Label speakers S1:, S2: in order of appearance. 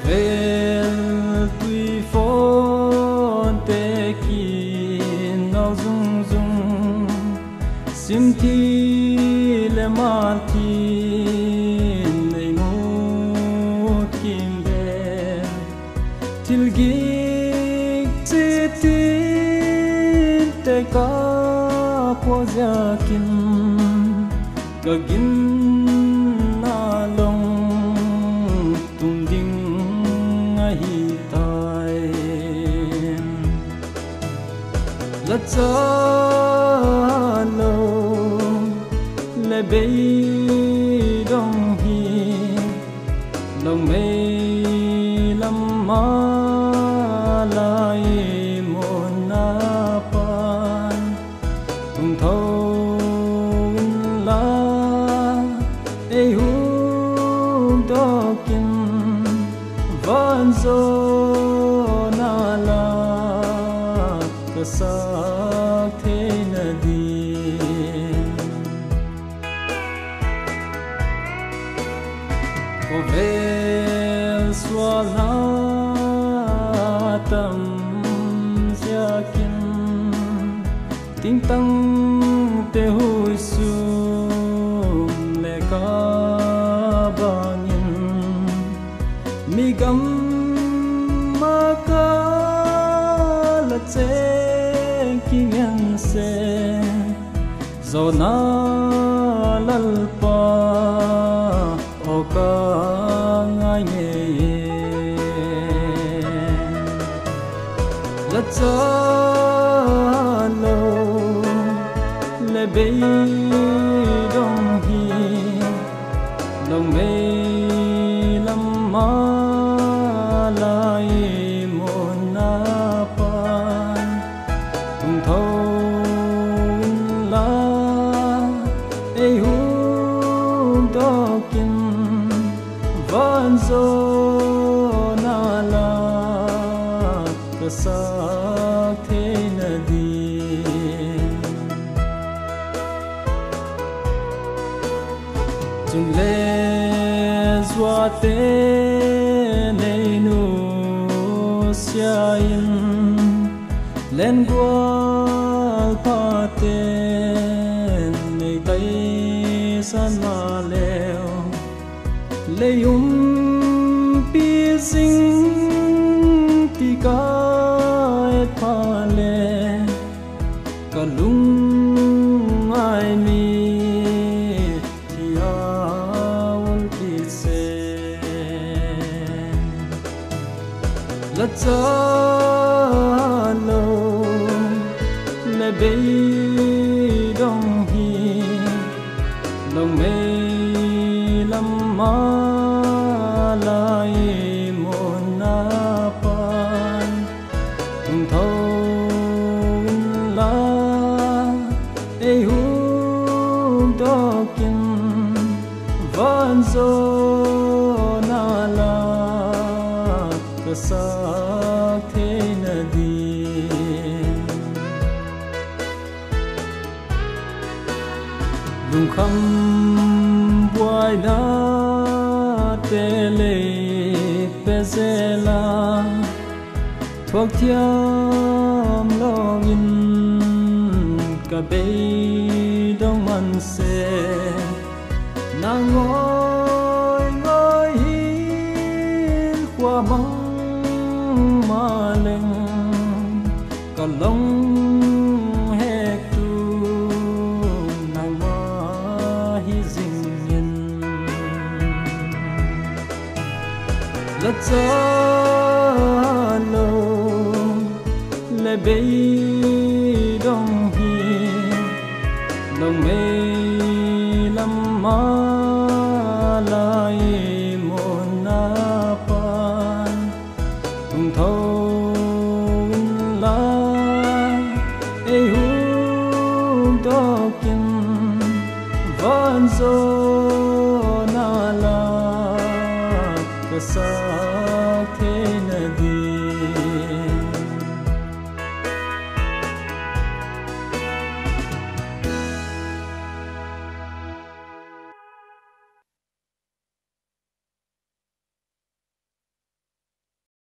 S1: vel tui phone te kin nau zung zung sim thi le ma thi nei mu kim be til gi chi tin te ka po ja kin ka gin na long tum ding a hi tai la cha lo le be dong hi long me lam ma lai mo na pan tung thâu la e hu do kin van zo na la ka sa the na di o vel swal na tam sia kin ting tang te hui su le ka bangin mi gam ma ka la che ki ngan se zo na lal pa o ka ngai nge la cha lo le be dong hi long me lam ma lai mo na pan tung thâu la e hu do kin van zo na la ka sa the na di chung le zwa te nei nu sia in len gwal pa te nei tai san ma leo le pi sing ti ka et pa le ka lung ai mi ti a wal ti se la cha lo le be dong hi long me lam ma lai mo na pan tung thâu la e hu do kin van zo na la ka sa the na di lung kham boy na te le pe se la thuốc thiam long in ka be dong man se na ngồi ngồi hin qua mong ma leng ka long hek tu nang ma hi jing in la cha lo le be dong hi long me lam ma lai mo na pan tung thâu la e hu do kin van zo na la ka sa